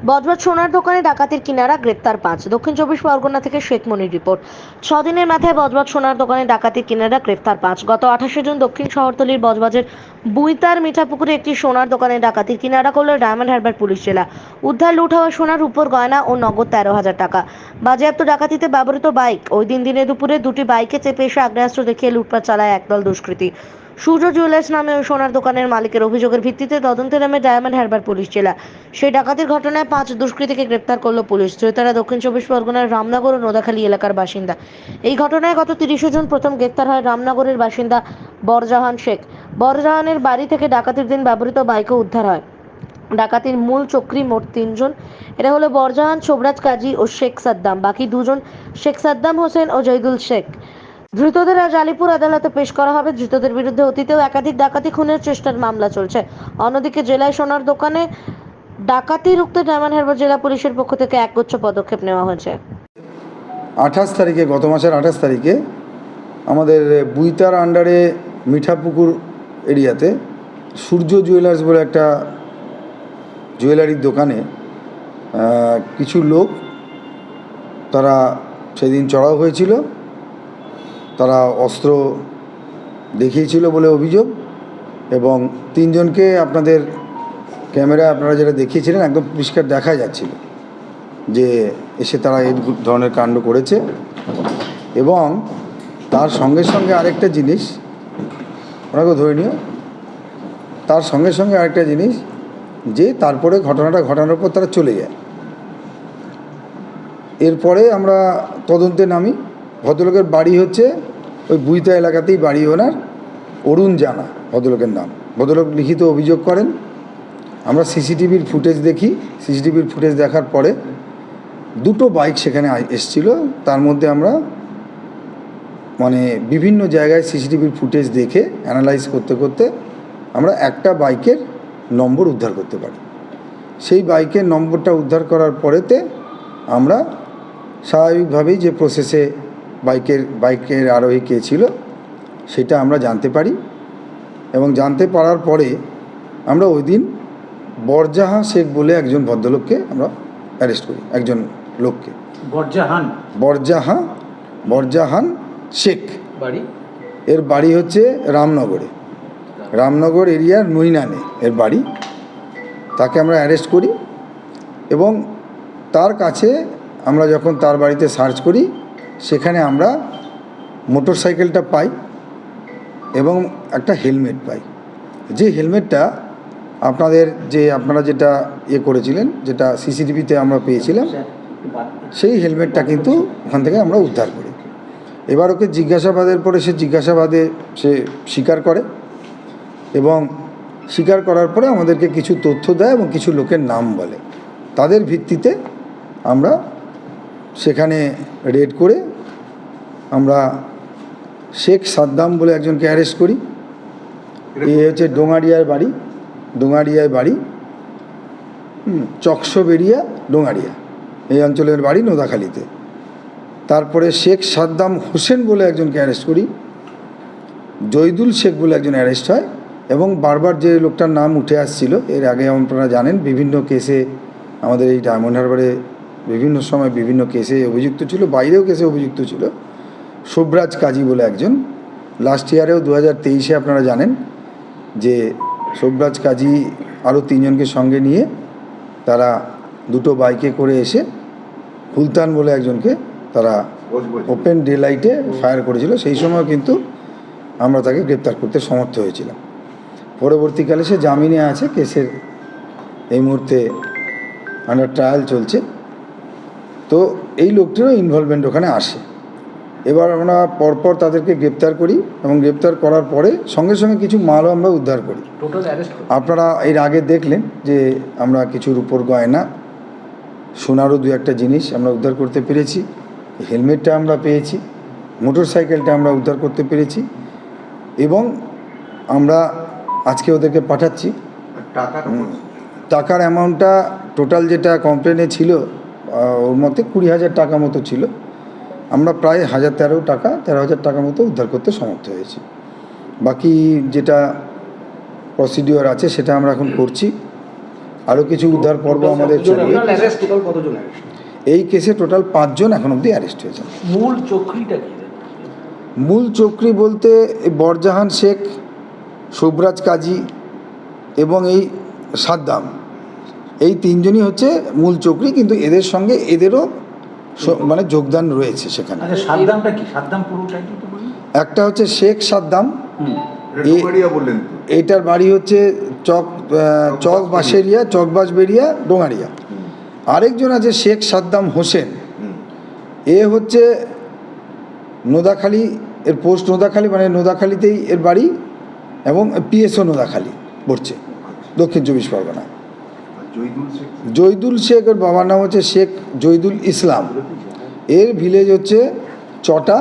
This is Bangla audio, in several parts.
বজবজ সোনার দোকানে ডাকাতির কিনারা, গ্রেপ্তার 5। দক্ষিণ 24 পরগনা থেকে শেখ মনির রিপোর্ট। 6 দিনের মাথায় বজবজ সোনার দোকানে ডাকাতির কিনারা, গ্রেপ্তার 5। গত 28 জুন দক্ষিণ শহরতলির বজবজের বুইতার মিঠাপুকুরে একটি সোনার দোকানে ডাকাতির কিনারা করল ডায়মন্ড হারবার পুলিশ জেলা। উদ্ধার লুট হওয়া সোনার উপর গয়না ও নগদ 13,000 টাকা। বাজেয়াপ্ত ডাকাতিতে ব্যবহৃত বাইক। ওই দিনে দুপুরে দুটি বাইকে চেপে এসে আগ্নেয়াস্ত্র দেখিয়ে লুটপাট চালায় একদল দুষ্কৃতী। সূর্য জুয়েলার্স নামে ওই সোনার দোকানের মালিকের অভিযোগের ভিত্তিতে তদন্তে নামে ডায়মন্ড হারবার পুলিশ জেলা। সেই ডাকাতির ঘটনায় 5 দুষ্কৃতীকে গ্রেপ্তার করল পুলিশ। ধৃতরা দক্ষিণ 24 পরগনার রামনগর ও নোদাখালী এলাকার বাসিন্দা। এই ঘটনায় গত 30 জুন প্রথম গ্রেপ্তার হয় রামনগরের বাসিন্দা বরজাহান শেখ। বরজাহানের বাড়ি থেকে ডাকাতির দিন ব্যবহৃত বাইকও উদ্ধার হয়। ডাকাতির মূল চক্রী মোট 3 জন। এরা হলো বরজাহান, শোভরাজ কাজী ও শেখ সাদ্দাম। বাকি 2 জন শেখ সাদ্দাম হোসেন ও জয়দুল শেখ। ধৃতদের আজ আলিপুর আদালতে পেশ করা হবে। ধৃতদের বিরুদ্ধে অতীতেও একাধিক ডাকাতি, খুনের চেষ্টার মামলা চলছে। অন্যদিকে জেলায় সোনার দোকানে ডাকাতি রুখতে ডায়মন্ড হারবার জেলা পুলিশের পক্ষ থেকে একগুচ্ছ পদক্ষেপ নেওয়া হয়েছে। 28 তারিখে, গত মাসের 28 তারিখে আমাদের বুইতার আন্ডারে মিঠাপুকুর এরিয়াতে সূর্য জুয়েলার্স বলে একটা জুয়েলারির দোকানে কিছু লোক তারা সেদিন চড়াও হয়েছিল। তারা অস্ত্র দেখিয়েছিল বলে অভিযোগ, এবং 3 জনকে আপনাদের ক্যামেরা আপনারা যেটা দেখিয়েছিলেন একদম পরিষ্কার দেখা যাচ্ছিল যে এসে তারা এই ধরনের কাণ্ড করেছে। এবং তার সঙ্গে সঙ্গে আরেকটা জিনিস, ওনাকে ধরে নিও, তার সঙ্গে সঙ্গে আরেকটা জিনিস যে তারপরে ঘটনাটা ঘটানোর পর তারা চলে যায়। এরপরে আমরা তদন্তে নামি। ভদ্রলোকের বাড়ি হচ্ছে ওই বুইতা এলাকাতেই বাড়ি, ওনার অরুণ জানা ভদ্রলোকের নাম। ভদ্রলোক লিখিত অভিযোগ করেন। আমরা সিসিটিভির ফুটেজ দেখি। সিসিটিভির ফুটেজ দেখার পরে 2টো বাইক সেখানে এসছিল। তার মধ্যে আমরা বিভিন্ন জায়গায় সিসিটিভির ফুটেজ দেখে অ্যানালাইজ করতে করতে আমরা একটা বাইকের নম্বর উদ্ধার করতে পারি। সেই বাইকের নম্বরটা উদ্ধার করার পরেতে আমরা স্বাভাবিকভাবেই যে প্রসেসে বাইকের আরোহী কে ছিল সেটা আমরা জানতে পারি। এবং জানতে পারার পরে আমরা ওই দিন বরজাহান শেখ বলে একজন ভদ্রলোককে আমরা অ্যারেস্ট করি। একজন লোককে বরজাহান শেখ, এর বাড়ি হচ্ছে রামনগর এরিয়ার নৈনানে এর বাড়ি। তাকে আমরা অ্যারেস্ট করি এবং তার কাছে আমরা যখন তার বাড়িতে সার্চ করি সেখানে আমরা মোটর সাইকেলটা পাই এবং একটা হেলমেট পাই। যে হেলমেটটা আপনারা যেটা করেছিলেন, যেটা সিসিটিভিতে আমরা পেয়েছিলাম, সেই হেলমেটটা কিন্তু ওখান থেকে আমরা উদ্ধার করি। এবার ওকে জিজ্ঞাসাবাদের পরে সে স্বীকার করে, এবং স্বীকার করার পরে আমাদেরকে কিছু তথ্য দেয় এবং কিছু লোকের নাম বলে। তাদের ভিত্তিতে আমরা সেখানে রেড করে আমরা শেখ সাদ্দাম বলে একজনকে অ্যারেস্ট করি। এ হচ্ছে ডোঙারিয়ায় বাড়ি, চকসবেরিয়া ডোঙারিয়া এই অঞ্চলের বাড়ি, নোদাখালীতে। তারপরে শেখ সাদ্দাম হোসেন বলে একজনকে অ্যারেস্ট করি। জয়দুল শেখ বলে একজন অ্যারেস্ট হয়। এবং বারবার যে লোকটার নাম উঠে আসছিল, এর আগে আপনারা জানেন বিভিন্ন কেসে আমাদের এই ডায়মন্ড হারবারে বিভিন্ন সময় বিভিন্ন কেসে অভিযুক্ত ছিল, বাইরেও কেসে অভিযুক্ত ছিল, শোভরাজ কাজী বলে একজন। লাস্ট ইয়ারেও 2023-এ আপনারা জানেন যে শোভরাজ কাজী আরও 3 জনকে সঙ্গে নিয়ে তারা 2টো বাইকে করে এসে সুলতান বলে একজনকে তারা ওপেন ডে লাইটে ফায়ার করেছিল। সেই সময় কিন্তু আমরা তাকে গ্রেপ্তার করতে সমর্থ হয়েছিলাম। পরবর্তীকালে সে জামিনে আছে। কেসের এই মুহূর্তে আন্ডার ট্রায়াল চলছে। তো এই লোকটিরও ইনভলভমেন্ট ওখানে আসে। এবার আমরা পরপর তাদেরকে গ্রেপ্তার করি এবং গ্রেপ্তার করার পরে সঙ্গে সঙ্গে কিছু মালও আমরা উদ্ধার করি। আপনারা এর আগে দেখলেন যে আমরা কিছু রূপোর গয়না, সোনারও 2-1টা জিনিস আমরা উদ্ধার করতে পেরেছি। হেলমেটটা আমরা পেয়েছি, মোটর সাইকেলটা আমরা উদ্ধার করতে পেরেছি, এবং আমরা আজকে ওদেরকে পাঠাচ্ছি। টাকার অ্যামাউন্টটা টোটাল যেটা কমপ্লেনে ছিল ওর মধ্যে 20,000 টাকা মতো ছিল। আমরা প্রায় 13,000 টাকা মতো উদ্ধার করতে সমর্থ হয়েছি। বাকি যেটা প্রসিডিওর আছে সেটা আমরা এখন করছি। আরও কিছু উদ্ধার পর্ব আমাদের চলবে। এই কেসে টোটাল 5 জন এখন অবধি অ্যারেস্ট হয়েছে। মূল চক্রীটা কি? মূল চক্রী বলতে বরজাহান শেখ, শুভরাজ কাজী এবং এই সাদ্দাম, এই 3 জনই হচ্ছে মূল চক্রী, কিন্তু এদের সঙ্গে এদেরও মানে যোগদান রয়েছে সেখানে। আচ্ছা, সাদ্দামটা কি? সাদ্দাম পুরোটা কি তো বলুন। একটা হচ্ছে শেখ সাদ্দাম, এটার বাড়ি হচ্ছে চকবাসবেড়িয়া ডোঙারিয়া। আরেকজন আছে শেখ সাদ্দাম হোসেন, এ হচ্ছে নোদাখালী, এর পোস্ট নোদাখালী, মানে নোদাখালীতেই এর বাড়ি এবং পিএসও নোদাখালী পড়ছে, দক্ষিণ 24 পরগনা। জয়দুল শেখ, ওর বাবার নাম হচ্ছে শেখ জয়দুল ইসলাম, এর ভিলেজ হচ্ছে চটা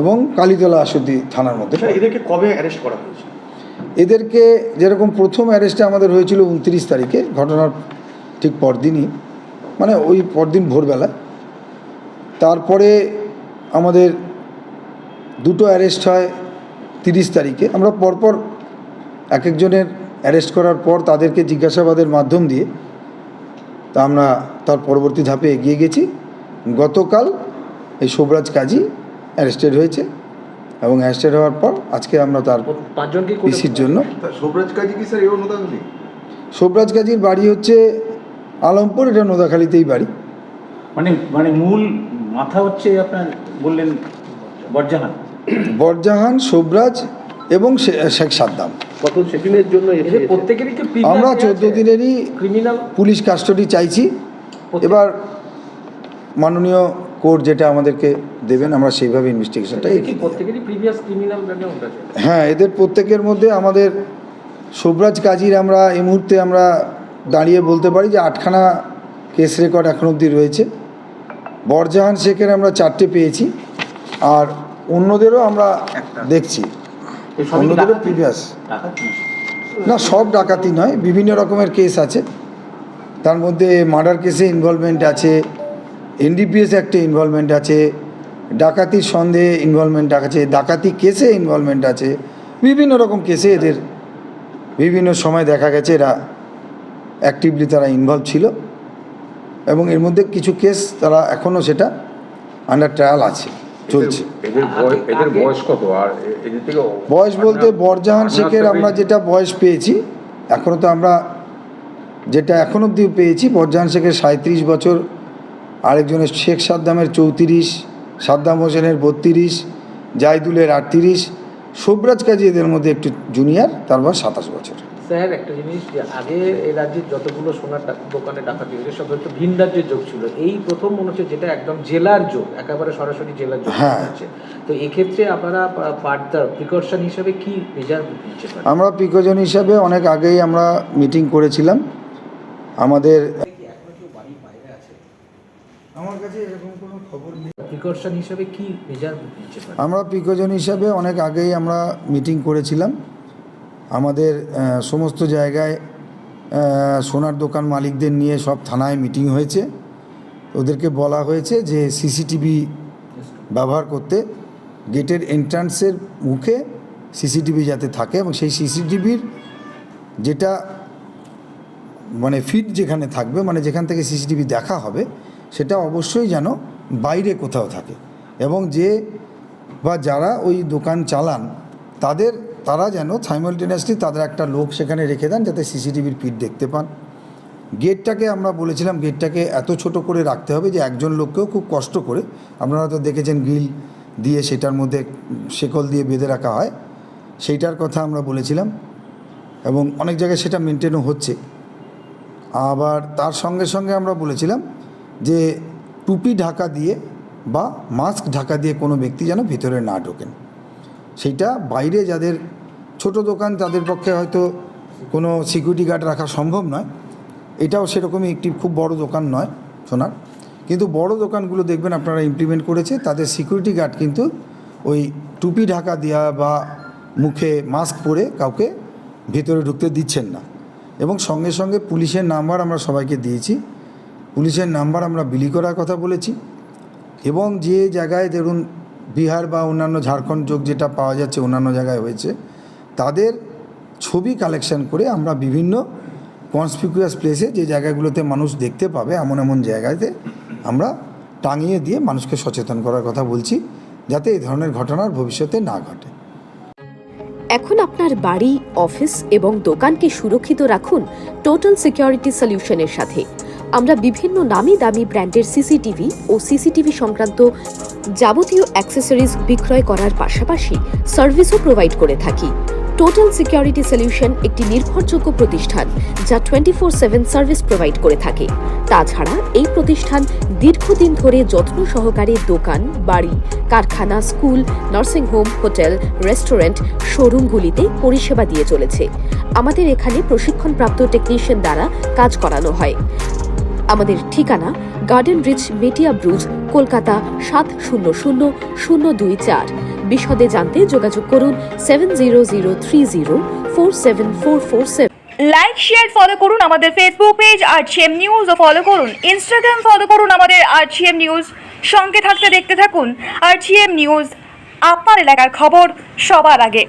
এবং কালীতলা আসুদ্দি থানার মধ্যে। এদেরকে কবে অ্যারেস্ট করা হয়েছে? এদেরকে যেরকম প্রথম অ্যারেস্টটা আমাদের হয়েছিল 29 তারিখে, ঘটনার ঠিক পরদিনই, মানে ওই পরদিন ভোরবেলা। তারপরে আমাদের দুটো অ্যারেস্ট হয় 30 তারিখে। আমরা পরপর এক একজনের অ্যারেস্ট করার পর তাদেরকে জিজ্ঞাসাবাদের মাধ্যম দিয়ে তা আমরা তার পরবর্তী ধাপে এগিয়ে গেছি। গতকাল এই শুভরাজ কাজী অ্যারেস্টেড হয়েছে এবং অ্যারেস্টেড হওয়ার পর আজকে আমরা তার 5 জনকে পিসির জন্য। শুভরাজ কাজী কি স্যার এও নোদাখালী? শুভরাজ কাজীর বাড়ি হচ্ছে আলমপুর, এটা নোদাখালীতেই বাড়ি। মানে মূল মাথা হচ্ছে আপনার বললেন বরজাহান, শুভরাজ এবং শেখ সাদ্দাম। কত সেদিনের জন্য এদের প্রত্যেকেরই কি আমরা 14 দিনেরই ক্রিমিনাল পুলিশ কাস্টডি চাইছি। এবার মাননীয় কোর্ট যেটা আমাদেরকে দেবেন আমরা সেইভাবে ইনভেস্টিগেশনটা এগিয়ে নিয়ে যাব। প্রত্যেকেরই প্রিভিয়াস ক্রিমিনাল ব্যাকগ্রাউন্ড আছে? হ্যাঁ, এদের প্রত্যেকের মধ্যে আমাদের শুভরাজ কাজীর আমরা এই মুহূর্তে আমরা দাঁড়িয়ে বলতে পারি যে 8খানা কেস রেকর্ড এখন অবধি রয়েছে। বরজাহান শেখের আমরা 4টে পেয়েছি, আর অন্যদেরও আমরা দেখছি, অন্যদেরও প্রিভিয়াস। না, সব ডাকাতি নয়, বিভিন্ন রকমের কেস আছে। তার মধ্যে মার্ডার কেসে ইনভলভমেন্ট আছে, এনডিপিএস অ্যাক্টে ইনভলভমেন্ট আছে, ডাকাতির সন্দেহে ইনভলভমেন্ট আছে, ডাকাতি কেসে ইনভলভমেন্ট আছে। বিভিন্ন রকম কেসে এদের বিভিন্ন সময় দেখা গেছে এরা অ্যাক্টিভলি তারা ইনভলভ ছিল, এবং এর মধ্যে কিছু কেস তারা এখনও সেটা আন্ডার ট্রায়াল আছে, চলছে। এদের বয়স কত? আর এদের থেকে বয়স বলতে বরজাহান শেখের আমরা যেটা বয়স পেয়েছি, এখনও তো আমরা যেটা এখন অবধি পেয়েছি, বরজাহান শেখের 37 বছর, আরেকজনের শেখ সাদ্দামের 34, সাদ্দাম হোসেনের 32, জাইদুলের 38, শুভরাজ কাজী এদের মধ্যে একটু জুনিয়র, তার বয়স 27 বছর। স্যার, একটা জিনিস, যে আগে এই রাজ্যের যতগুলো সোনার দোকানে ডাকাতি হয়েছে সব হয়তো ভিন রাজ্যের যোগ ছিল, এই প্রথম মনে হচ্ছে যেটা একদম জেলার যোগ, একেবারে সরাসরি জেলার যোগ আছে। তো এক্ষেত্রে আপনারা ফার্দার প্রিকশন হিসেবে কি মেজার নিচ্ছেন? আমরা প্রিকশন হিসাবে অনেক আগেই আমরা মিটিং করেছিলাম। আমাদের আমার কাছে এরকম কোনো খবর নেই। প্রিকশন হিসেবে কি মেজার নিচ্ছেন? আমরা প্রিকশন হিসাবে অনেক আগেই আমরা মিটিং করেছিলাম। আমাদের সমস্ত জায়গায় সোনার দোকান মালিকদের নিয়ে সব থানায় মিটিং হয়েছে। ওদেরকে বলা হয়েছে যে সিসিটিভি ব্যবহার করতে, গেটের এন্ট্রান্সের মুখে সিসিটিভি যাতে থাকে, এবং সেই সিসিটিভির যেটা মানে ফিড যেখানে থাকবে, মানে যেখান থেকে সিসিটিভি দেখা হবে, সেটা অবশ্যই যেন বাইরে কোথাও থাকে, এবং যে বা যারা ওই দোকান চালান তারা যেন সাইমালটেনিয়াসলি তাদের একটা লোক সেখানে রেখে দেন, যাতে সিসিটিভির ফিড দেখতে পান। গেটটাকে আমরা বলেছিলাম গেটটাকে এত ছোট করে রাখতে হবে যে একজন লোককেও খুব কষ্ট করে, আপনারা তো দেখেছেন গ্রিল দিয়ে সেটার মধ্যে শেকল দিয়ে বেঁধে রাখা হয়, সেইটার কথা আমরা বলেছিলাম, এবং অনেক জায়গায় সেটা মেনটেনও হচ্ছে। আবার তার সঙ্গে সঙ্গে আমরা বলেছিলাম যে টুপি ঢাকা দিয়ে বা মাস্ক ঢাকা দিয়ে কোনো ব্যক্তি যেন ভিতরে না ঢোকেন। সেইটা বাইরে যাদের ছোট দোকান তাদের পক্ষে হয়তো কোনো সিকিউরিটি গার্ড রাখা সম্ভব নয়, এটাও সেরকমই একটি খুব বড় দোকান নয় সোনার, কিন্তু বড় দোকানগুলো দেখবেন আপনারা ইমপ্লিমেন্ট করেছে, তাদের সিকিউরিটি গার্ড কিন্তু ওই টুপি ঢাকা দেওয়া বা মুখে মাস্ক পরে কাউকে ভিতরে ঢুকতে দিচ্ছেন না। এবং সঙ্গে সঙ্গে পুলিশের নাম্বার আমরা সবাইকে দিয়েছি, পুলিশের নাম্বার আমরা বিলি করার কথা বলেছি, এবং যে জায়গায় ধরুন বিহার বা অন্যান্য ঝাড়খণ্ড যোগ যেটা পাওয়া যাচ্ছে অন্যান্য জায়গায় হয়েছে, তাদের ছবি কালেকশন করে আমরা বিভিন্ন কনসপিকুয়াস প্লেসে, যে জায়গাগুলোতে মানুষ দেখতে পাবে, এমন এমন জায়গাতে আমরা টাঙিয়ে দিয়ে মানুষকে সচেতন করার কথা বলছি, যাতে এই ধরনের ঘটনার ভবিষ্যতে না ঘটে। এখন আপনার বাড়ি, অফিস এবং দোকানকে সুরক্ষিত রাখুন টোটাল সিকিউরিটি সলিউশনের সাথে। আমরা বিভিন্ন নামি দামি ব্র্যান্ডের সিসিটিভি ও সিসিটিভি সংক্রান্ত যাবতীয় অ্যাক্সেসরিজ বিক্রয় করার পাশাপাশি সার্ভিসও প্রোভাইড করে থাকি। টোটাল সিকিউরিটি সলিউশন একটি নির্ভরযোগ্য প্রতিষ্ঠান যা 24/7 সার্ভিস প্রোভাইড করে থাকে। তাছাড়া এই প্রতিষ্ঠান দীর্ঘদিন ধরে যত্ন সহকারে দোকান, বাড়ি, কারখানা, স্কুল, নার্সিংহোম, হোটেল, রেস্টুরেন্ট, শোরুমগুলিতে পরিষেবা দিয়ে চলেছে। আমাদের এখানে প্রশিক্ষণপ্রাপ্ত টেকনিশিয়ান দ্বারা কাজ করানো হয়। আমাদের ঠিকানা গার্ডেন রিচ, মেটিয়া ব্রুজ, কলকাতা 700024। বিশদে জানতে যোগাযোগ করুন 7003047447। লাইক, শেয়ার, ফলো করুন আমাদের ফেসবুক পেজ RGM নিউজ ও ফলো করুন ইনস্টাগ্রাম, ফলো করুন আমাদের RGM নিউজ। সঙ্গে থাকতে দেখতে থাকুন RGM নিউজ, আপনার এলাকার খবর সবার আগে।